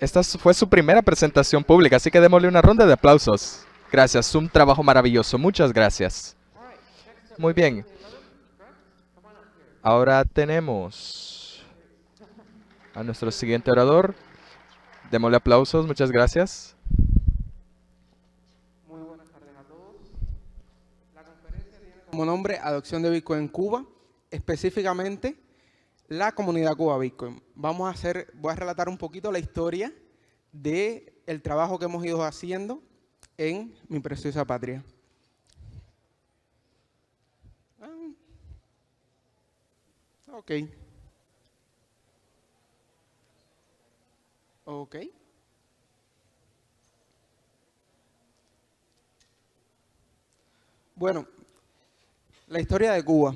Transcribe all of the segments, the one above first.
Esta fue su primera presentación pública, así que démosle una ronda de aplausos. Gracias, un trabajo maravilloso. Muchas gracias. Muy bien. Ahora tenemos a nuestro siguiente orador. Démosle aplausos, muchas gracias. Muy buenas tardes a todos. La conferencia tiene como nombre Adopción de Bitcoin en Cuba, específicamente la comunidad Cuba Bitcoin. Voy a relatar un poquito la historia del trabajo que hemos ido haciendo en mi preciosa patria. Ok. Ok. Bueno, la historia de Cuba.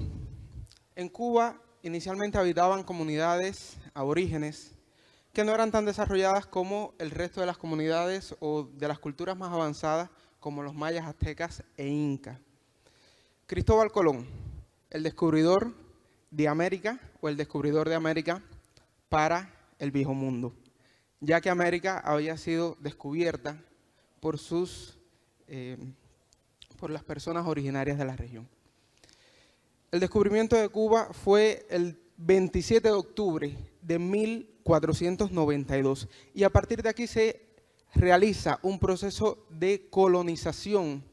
En Cuba inicialmente habitaban comunidades aborígenes que no eran tan desarrolladas como el resto de las comunidades o de las culturas más avanzadas como los mayas, aztecas e incas. Cristóbal Colón, el descubridor de América o el descubridor de América para el viejo mundo, ya que América había sido descubierta por las personas originarias de la región. El descubrimiento de Cuba fue el 27 de octubre de 1492 y a partir de aquí se realiza un proceso de colonización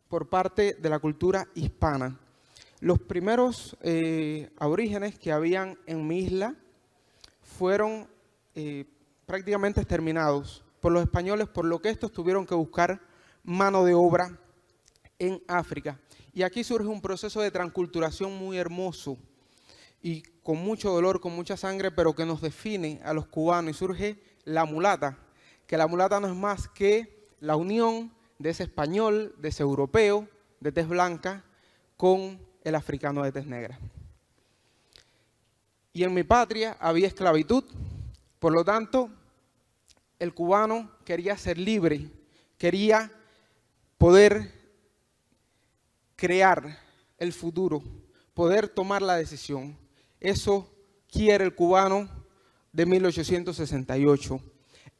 por parte de la cultura hispana. Los primeros aborígenes que habían en mi isla fueron prácticamente exterminados por los españoles, por lo que estos tuvieron que buscar mano de obra en África. Y aquí surge un proceso de transculturación muy hermoso y con mucho dolor, con mucha sangre, pero que nos define a los cubanos. Y surge la mulata, que la mulata no es más que la unión de ese español, de ese europeo, de tez blanca, con el africano de tez negra. Y en mi patria había esclavitud, por lo tanto, el cubano quería ser libre, quería poder crear el futuro, poder tomar la decisión. Eso quiere el cubano de 1868.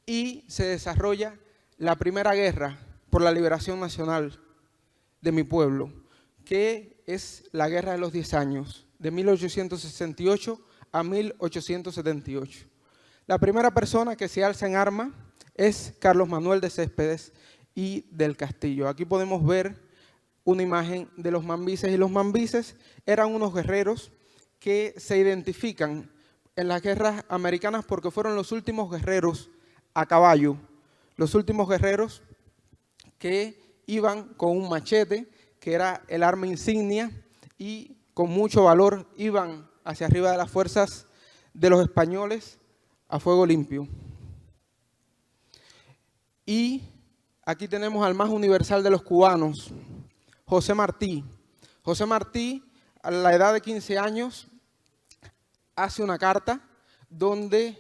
Y se desarrolla la primera guerra por la liberación nacional de mi pueblo, que es la Guerra de los 10 años, de 1868 a 1878. La primera persona que se alza en arma es Carlos Manuel de Céspedes y del Castillo. Aquí podemos ver una imagen de los mambises, y los mambises eran unos guerreros que se identifican en las guerras americanas porque fueron los últimos guerreros a caballo, los últimos guerreros que iban con un machete, que era el arma insignia, y con mucho valor iban hacia arriba de las fuerzas de los españoles a fuego limpio. Y aquí tenemos al más universal de los cubanos, José Martí. José Martí, a la edad de 15 años, hace una carta donde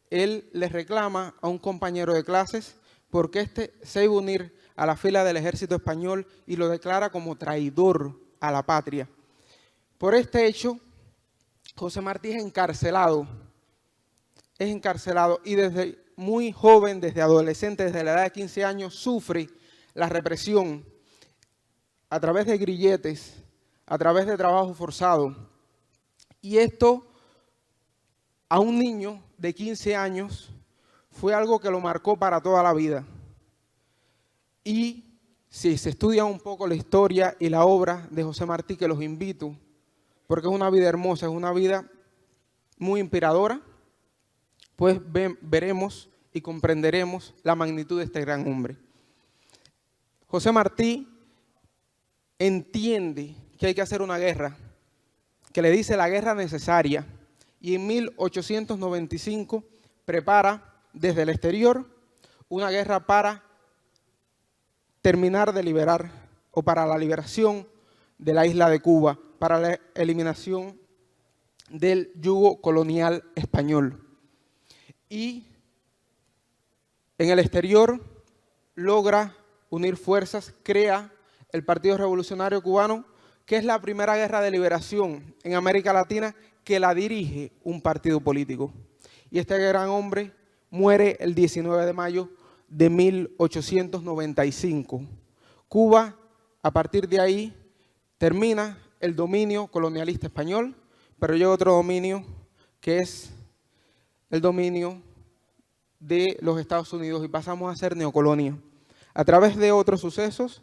él le reclama a un compañero de clases porque éste se iba a unir a la fila del ejército español y lo declara como traidor a la patria. Por este hecho, José Martí es encarcelado y desde muy joven, desde adolescente, desde la edad de 15 años, sufre la represión a través de grilletes, a través de trabajo forzado. Y esto a un niño de 15 años fue algo que lo marcó para toda la vida. Y si se estudia un poco la historia y la obra de José Martí, que los invito, porque es una vida hermosa, es una vida muy inspiradora, pues veremos y comprenderemos la magnitud de este gran hombre. José Martí entiende que hay que hacer una guerra, que le dice la guerra necesaria, y en 1895 prepara desde el exterior una guerra para terminar de liberar, o para la liberación de la isla de Cuba, para la eliminación del yugo colonial español. Y en el exterior logra unir fuerzas, crea el Partido Revolucionario Cubano, que es la primera guerra de liberación en América Latina que la dirige un partido político. Y este gran hombre muere el 19 de mayo de 1895. Cuba, a partir de ahí, termina el dominio colonialista español, pero llega otro dominio que es el dominio de los Estados Unidos y pasamos a ser neocolonia. A través de otros sucesos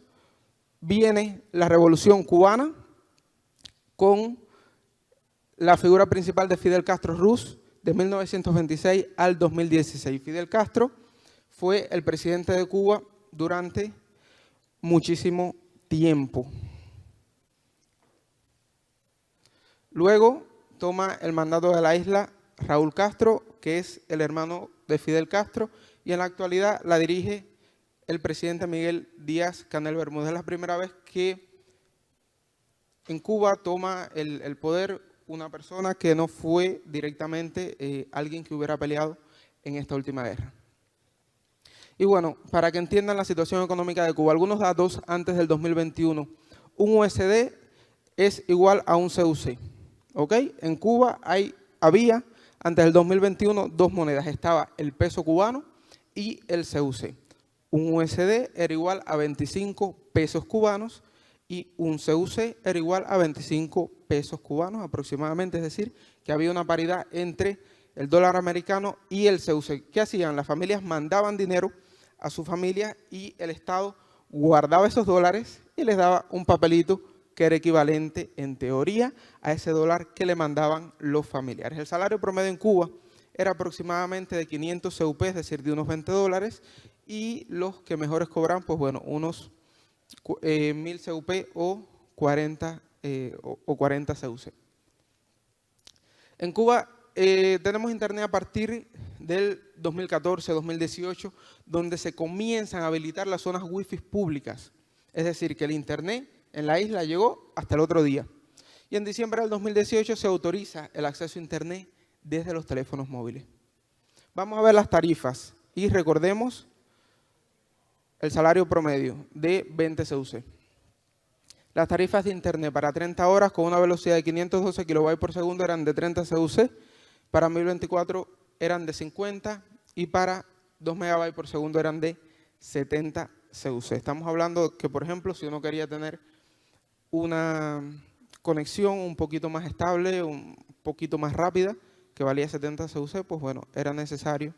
viene la Revolución Cubana con la figura principal de Fidel Castro Ruz de 1926 al 2016. Fidel Castro fue el presidente de Cuba durante muchísimo tiempo. Luego toma el mandato de la isla Raúl Castro, que es el hermano de Fidel Castro, y en la actualidad la dirige el presidente Miguel Díaz-Canel Bermúdez. Es la primera vez que en Cuba toma el poder una persona que no fue directamente alguien que hubiera peleado en esta última guerra. Y bueno, para que entiendan la situación económica de Cuba, algunos datos antes del 2021. Un USD es igual a un CUC. ¿Ok? En Cuba había, antes del 2021, dos monedas. Estaba el peso cubano y el CUC. Un USD era igual a 25 pesos cubanos y un CUC era igual a 25 pesos cubanos aproximadamente. Es decir, que había una paridad entre el dólar americano y el CUC. ¿Qué hacían? Las familias mandaban dinero a su familia y el Estado guardaba esos dólares y les daba un papelito que era equivalente, en teoría, a ese dólar que le mandaban los familiares. El salario promedio en Cuba era aproximadamente de 500 CUP, es decir, de unos 20 dólares, y los que mejores cobran, pues bueno, unos 1000 CUP o 40 CUC. En Cuba tenemos internet a partir del 2014-2018, donde se comienzan a habilitar las zonas wifi públicas. Es decir, que el internet en la isla llegó hasta el otro día. Y en diciembre del 2018 se autoriza el acceso a internet desde los teléfonos móviles. Vamos a ver las tarifas y recordemos el salario promedio de 20 CUC. Las tarifas de internet para 30 horas con una velocidad de 512 kilobytes por segundo eran de 30 CUC, para 1024 eran de 50 y para 2 megabytes por segundo eran de 70 CUC. Estamos hablando que, por ejemplo, si uno quería tener una conexión un poquito más estable, un poquito más rápida, que valía 70 CUC, pues bueno, era necesario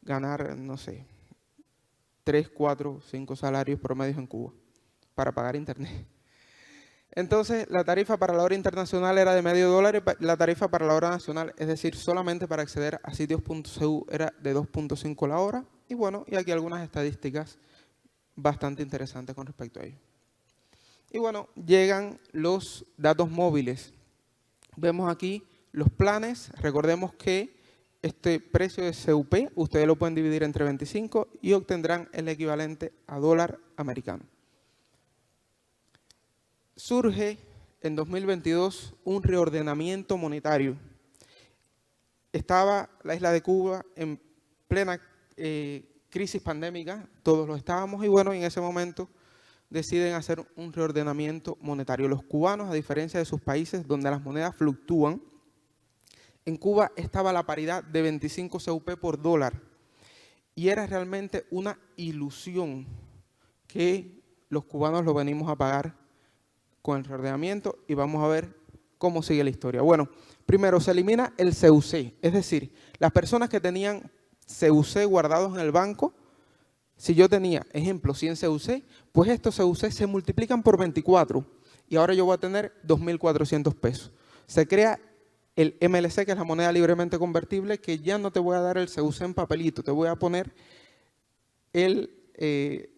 ganar, no sé, 3, 4, 5 salarios promedios en Cuba para pagar internet. Entonces, la tarifa para la hora internacional era de medio dólar y la tarifa para la hora nacional, es decir, solamente para acceder a sitios.cu era de 2.5 la hora. Y bueno, y aquí algunas estadísticas bastante interesantes con respecto a ello. Y bueno, llegan los datos móviles. Vemos aquí los planes. Recordemos que este precio de CUP, ustedes lo pueden dividir entre 25 y obtendrán el equivalente a dólar americano. Surge en 2022 un reordenamiento monetario. Estaba la isla de Cuba en plena crisis pandémica, todos lo estábamos, y bueno, en ese momento deciden hacer un reordenamiento monetario. Los cubanos, a diferencia de sus países donde las monedas fluctúan, en Cuba estaba la paridad de 25 CUP por dólar y era realmente una ilusión que los cubanos lo venimos a pagar con el reordenamiento y vamos a ver cómo sigue la historia. Bueno, primero se elimina el CUC, es decir, las personas que tenían CUC guardados en el banco, si yo tenía, ejemplo, 100 CUC, pues estos CUC se multiplican por 24 y ahora yo voy a tener 2.400 pesos. Se crea el MLC, que es la moneda libremente convertible, que ya no te voy a dar el CUC en papelito, te voy a poner el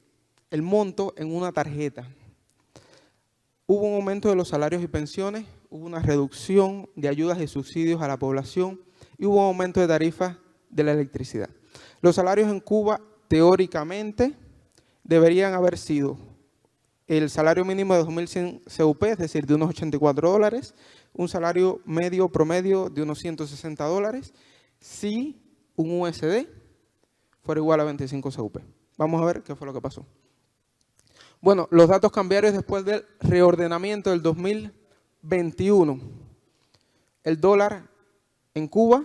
monto en una tarjeta. Hubo un aumento de los salarios y pensiones, hubo una reducción de ayudas y subsidios a la población y hubo un aumento de tarifas de la electricidad. Los salarios en Cuba, teóricamente, deberían haber sido el salario mínimo de 2.100 CUP, es decir, de unos 84 dólares, un salario medio promedio de unos 160 dólares, si un USD fuera igual a 25 CUP. Vamos a ver qué fue lo que pasó. Bueno, los datos cambiarios después del reordenamiento del 2021. El dólar en Cuba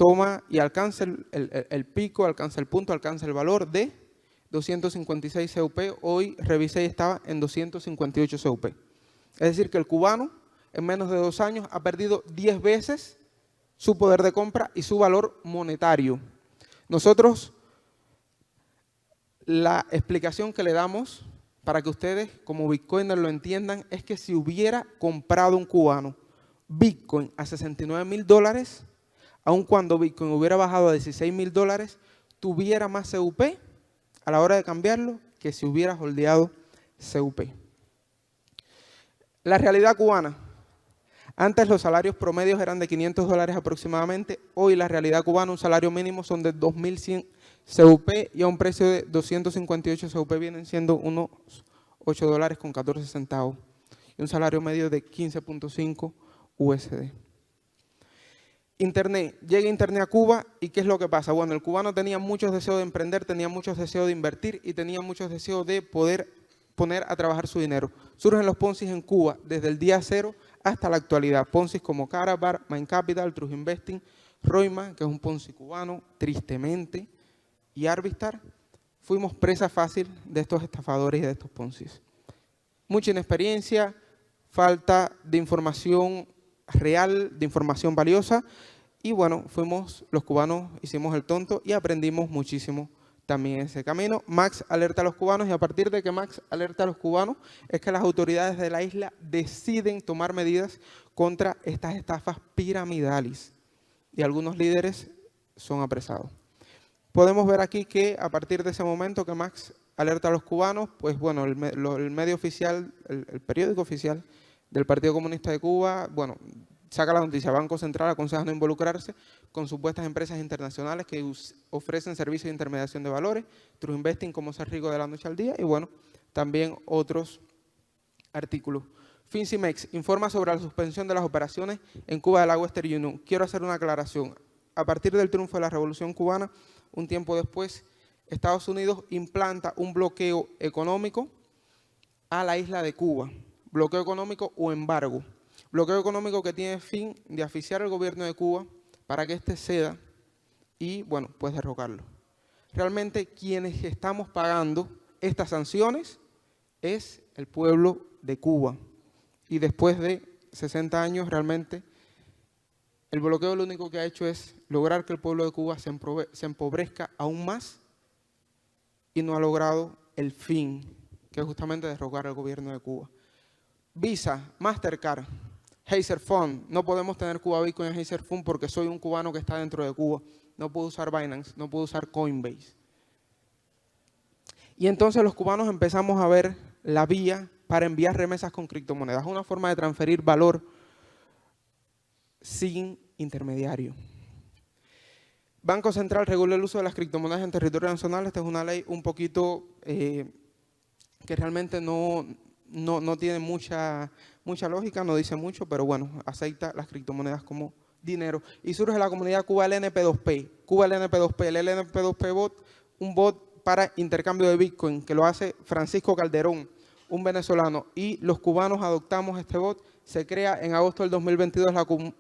toma y alcanza el pico, alcanza el punto, alcanza el valor de 256 CUP. Hoy revisé y estaba en 258 CUP. Es decir, que el cubano en menos de 2 años ha perdido 10 veces su poder de compra y su valor monetario. Nosotros, la explicación que le damos para que ustedes como bitcoiners lo entiendan es que si hubiera comprado un cubano Bitcoin a $69.000, aun cuando Bitcoin hubiera bajado a $16.000, tuviera más CUP a la hora de cambiarlo que si hubiera holdeado CUP. La realidad cubana. Antes los salarios promedios eran de $500 aproximadamente. Hoy la realidad cubana, un salario mínimo son de 2.100 CUP y a un precio de 258 CUP vienen siendo unos $8.14 y un salario medio de 15.5 USD. Internet. Llega Internet a Cuba y ¿qué es lo que pasa? Bueno, el cubano tenía muchos deseos de emprender, tenía muchos deseos de invertir y tenía muchos deseos de poder poner a trabajar su dinero. Surgen los Ponzi en Cuba desde el día cero hasta la actualidad. Ponzi como Carabar, Mind Capital, True Investing, Roima, que es un Ponzi cubano, tristemente, y Arbistar. Fuimos presa fácil de estos estafadores y de estos Ponzi. Mucha inexperiencia, falta de información real, de información valiosa, y bueno, los cubanos hicimos el tonto y aprendimos muchísimo también ese camino. Max alerta a los cubanos y a partir de que Max alerta a los cubanos es que las autoridades de la isla deciden tomar medidas contra estas estafas piramidales y algunos líderes son apresados. Podemos ver aquí que a partir de ese momento que Max alerta a los cubanos, pues bueno, el medio oficial, el periódico oficial del Partido Comunista de Cuba, bueno, saca la noticia, Banco Central aconseja no involucrarse con supuestas empresas internacionales que ofrecen servicios de intermediación de valores, True Investing, como ser rico de la noche al día, y bueno, también otros artículos. Fincimex informa sobre la suspensión de las operaciones en Cuba de la Western Union. Quiero hacer una aclaración. A partir del triunfo de la Revolución Cubana, un tiempo después, Estados Unidos implanta un bloqueo económico a la isla de Cuba. Bloqueo económico o embargo. Bloqueo económico que tiene fin de asfixiar al gobierno de Cuba para que éste ceda y, bueno, pues derrocarlo. Realmente quienes estamos pagando estas sanciones es el pueblo de Cuba. Y después de 60 años, realmente, el bloqueo lo único que ha hecho es lograr que el pueblo de Cuba se empobrezca aún más y no ha logrado el fin, que es justamente derrocar al gobierno de Cuba. Visa, Mastercard, Heiser Fund. No podemos tener Cuba Bitcoin en Heiser Fund porque soy un cubano que está dentro de Cuba. No puedo usar Binance, no puedo usar Coinbase. Y entonces los cubanos empezamos a ver la vía para enviar remesas con criptomonedas. Una forma de transferir valor sin intermediario. Banco Central regula el uso de las criptomonedas en territorio nacional. Esta es una ley un poquito que realmente no tiene mucha lógica, no dice mucho, pero bueno, acepta las criptomonedas como dinero. Y surge la comunidad Cuba LNP2P. Cuba LNP2P, el LNP2P bot, un bot para intercambio de Bitcoin, que lo hace Francisco Calderón, un venezolano. Y los cubanos adoptamos este bot. Se crea en agosto del 2022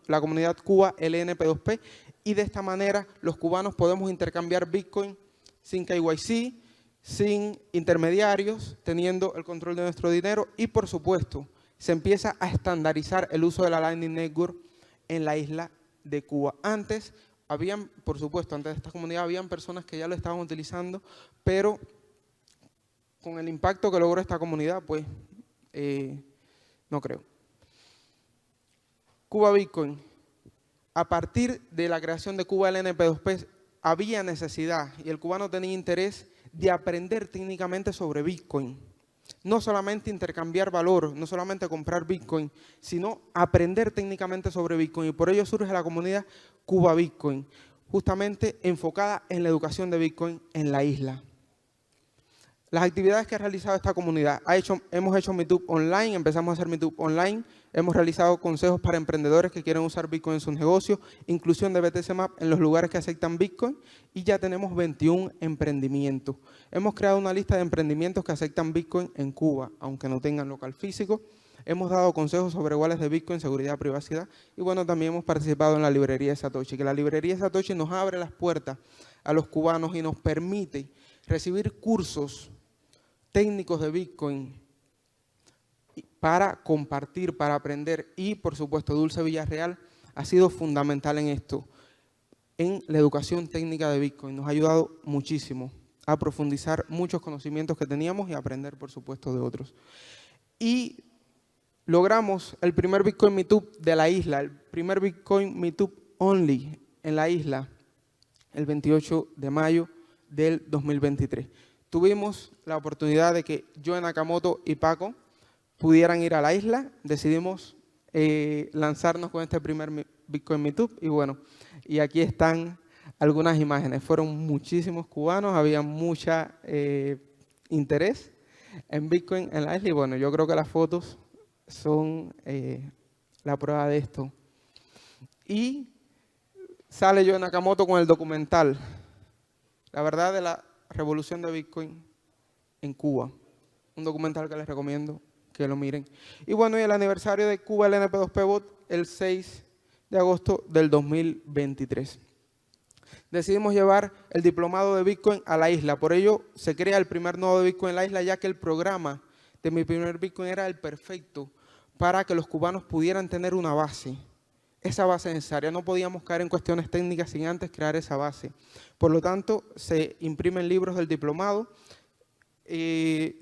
la comunidad Cuba LNP2P. Y de esta manera los cubanos podemos intercambiar Bitcoin sin KYC, sin intermediarios, teniendo el control de nuestro dinero y, por supuesto, se empieza a estandarizar el uso de la Lightning Network en la isla de Cuba. Antes, por supuesto, antes de esta comunidad, habían personas que ya lo estaban utilizando, pero con el impacto que logró esta comunidad, pues, no creo. Cuba Bitcoin. A partir de la creación de Cuba LNP2P, había necesidad y el cubano tenía interés de aprender técnicamente sobre Bitcoin. No solamente intercambiar valor, no solamente comprar Bitcoin, sino aprender técnicamente sobre Bitcoin. Y por ello surge la comunidad Cuba Bitcoin, justamente enfocada en la educación de Bitcoin en la isla. Las actividades que ha realizado esta comunidad. Hemos hecho Meetup online, empezamos a hacer Meetup online. Hemos realizado consejos para emprendedores que quieren usar Bitcoin en sus negocios, inclusión de BTC Map en los lugares que aceptan Bitcoin y ya tenemos 21 emprendimientos. Hemos creado una lista de emprendimientos que aceptan Bitcoin en Cuba, aunque no tengan local físico. hemos dado consejos sobre wallet de Bitcoin, seguridad, privacidad, y bueno, también hemos participado en la librería de Satoshi, que la librería de Satoshi nos abre las puertas a los cubanos y nos permite recibir cursos técnicos de Bitcoin para compartir, para aprender, y por supuesto Dulce Villarreal ha sido fundamental en esto, en la educación técnica de Bitcoin. Nos ha ayudado muchísimo a profundizar muchos conocimientos que teníamos y aprender, por supuesto, de otros. Y logramos el primer Bitcoin Meetup de la isla, el primer Bitcoin Meetup only en la isla, el 28 de mayo del 2023. Tuvimos la oportunidad de que Joe Nakamoto y Paco pudieran ir a la isla, decidimos lanzarnos con este primer Bitcoin Meetup y bueno, y aquí están algunas imágenes. Fueron muchísimos cubanos, había mucha interés en Bitcoin en la isla y bueno, yo creo que las fotos son la prueba de esto. Y sale Joe Nakamoto con el documental, la verdad de la revolución de Bitcoin en Cuba. Un documental que les recomiendo que lo miren. Y bueno, y el aniversario de Cuba LNP2P Bot, el 6 de agosto del 2023. Decidimos llevar el diplomado de Bitcoin a la isla. Por ello, se crea el primer nodo de Bitcoin en la isla, ya que el programa de mi primer Bitcoin era el perfecto para que los cubanos pudieran tener una base. Esa base necesaria. No podíamos caer en cuestiones técnicas sin antes crear esa base. Por lo tanto, se imprimen libros del diplomado,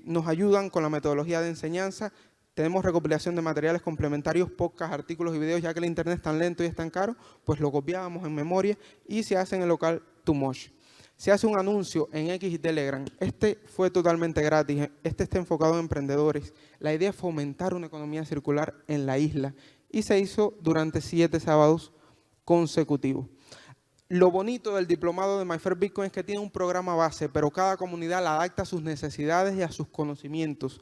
nos ayudan con la metodología de enseñanza, tenemos recopilación de materiales complementarios, podcasts, artículos y videos, ya que el internet es tan lento y es tan caro, pues lo copiábamos en memoria y se hace en el local Tumosh. Se hace un anuncio en X y Telegram. Este fue totalmente gratis, este está enfocado en emprendedores. La idea es fomentar una economía circular en la isla y se hizo durante 7 sábados consecutivos. Lo bonito del diplomado de My First Bitcoin es que tiene un programa base, pero cada comunidad la adapta a sus necesidades y a sus conocimientos.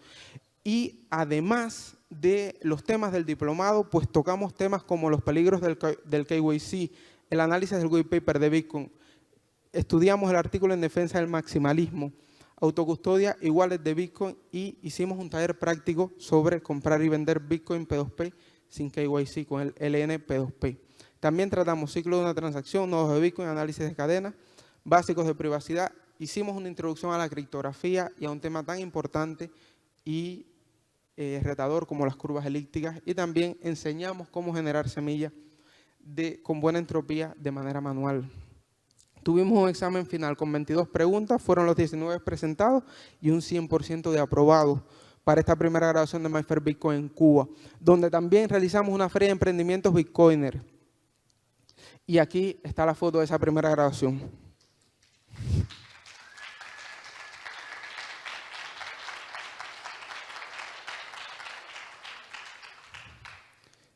Y además de los temas del diplomado, pues tocamos temas como los peligros del KYC, el análisis del white paper de Bitcoin, estudiamos el artículo en defensa del maximalismo, autocustodia y wallet de Bitcoin y hicimos un taller práctico sobre comprar y vender Bitcoin P2P sin KYC con el LNP2P. También tratamos ciclo de una transacción, nodos de Bitcoin, análisis de cadena, básicos de privacidad. Hicimos una introducción a la criptografía y a un tema tan importante y retador como las curvas elípticas. Y también enseñamos cómo generar semillas con buena entropía de manera manual. Tuvimos un examen final con 22 preguntas, fueron los 19 presentados y un 100% de aprobados para esta primera graduación de My First Bitcoin en Cuba, donde también realizamos una feria de emprendimientos Bitcoiner. Y aquí está la foto de esa primera graduación.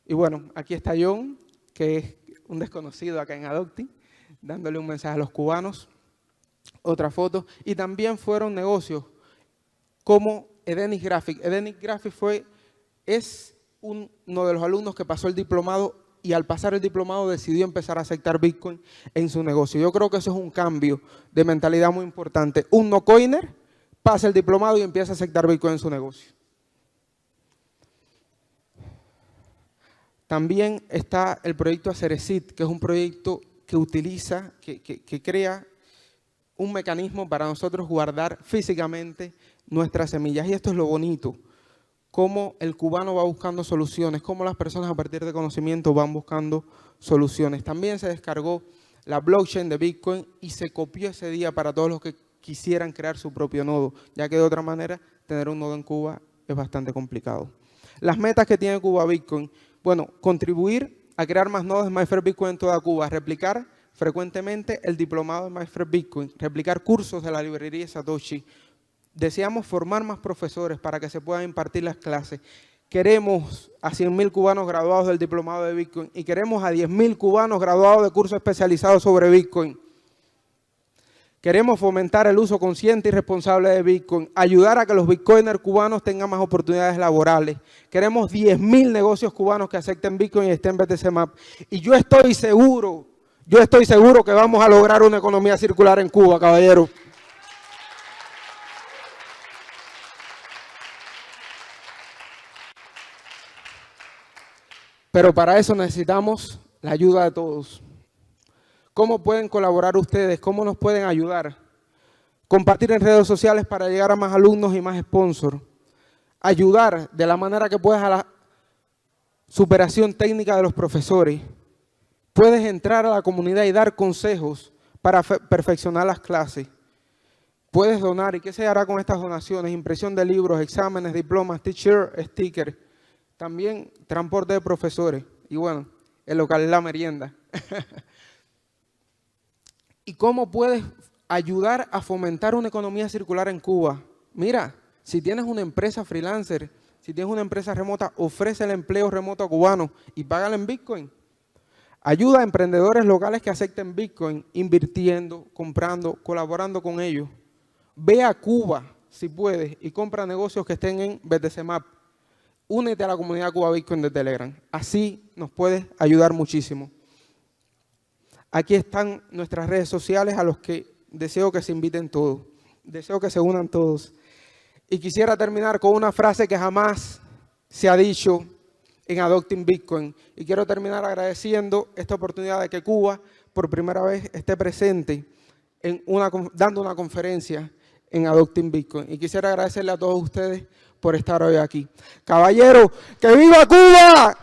Y bueno, aquí está John, que es un desconocido acá en Adopti, dándole un mensaje a los cubanos. Otra foto. Y también fueron negocios como Edenic Graphic. Edenic Graphic es uno de los alumnos que pasó el diplomado y al pasar el diplomado decidió empezar a aceptar Bitcoin en su negocio. Yo creo que eso es un cambio de mentalidad muy importante. Un no-coiner pasa el diplomado y empieza a aceptar Bitcoin en su negocio. También está el proyecto Acerecit, que es un proyecto que utiliza, que crea un mecanismo para nosotros guardar físicamente nuestras semillas. Y esto es lo bonito. Cómo el cubano va buscando soluciones, cómo las personas a partir de conocimiento van buscando soluciones. También se descargó la blockchain de Bitcoin y se copió ese día para todos los que quisieran crear su propio nodo, ya que de otra manera tener un nodo en Cuba es bastante complicado. Las metas que tiene Cuba Bitcoin, bueno, contribuir a crear más nodos de My First Bitcoin en toda Cuba, replicar frecuentemente el diplomado de My First Bitcoin, replicar cursos de la librería Satoshi. Deseamos formar más profesores para que se puedan impartir las clases. Queremos a 100.000 cubanos graduados del diplomado de Bitcoin y queremos a 10.000 cubanos graduados de cursos especializados sobre Bitcoin. Queremos fomentar el uso consciente y responsable de Bitcoin, ayudar a que los bitcoiners cubanos tengan más oportunidades laborales. Queremos 10.000 negocios cubanos que acepten Bitcoin y estén en BTC Map. Y yo estoy seguro que vamos a lograr una economía circular en Cuba, caballero. Pero para eso necesitamos la ayuda de todos. ¿Cómo pueden colaborar ustedes? ¿Cómo nos pueden ayudar? Compartir en redes sociales para llegar a más alumnos y más sponsors. Ayudar de la manera que puedas a la superación técnica de los profesores. Puedes entrar a la comunidad y dar consejos para perfeccionar las clases. Puedes donar. ¿Y qué se hará con estas donaciones? Impresión de libros, exámenes, diplomas, t-shirt, stickers. También transporte de profesores. Y bueno, el local es la merienda. ¿Y cómo puedes ayudar a fomentar una economía circular en Cuba? Mira, si tienes una empresa freelancer, si tienes una empresa remota, ofrece el empleo remoto a cubanos y págale en Bitcoin. Ayuda a emprendedores locales que acepten Bitcoin, invirtiendo, comprando, colaborando con ellos. Ve a Cuba, si puedes, y compra negocios que estén en BTCMAP. Únete a la comunidad Cuba Bitcoin de Telegram. Así nos puedes ayudar muchísimo. Aquí están nuestras redes sociales a los que deseo que se inviten todos. Deseo que se unan todos. Y quisiera terminar con una frase que jamás se ha dicho en Adopting Bitcoin. Y quiero terminar agradeciendo esta oportunidad de que Cuba por primera vez esté presente en dando una conferencia en Adopting Bitcoin. Y quisiera agradecerle a todos ustedes por estar hoy aquí. Caballero, ¡que viva Cuba!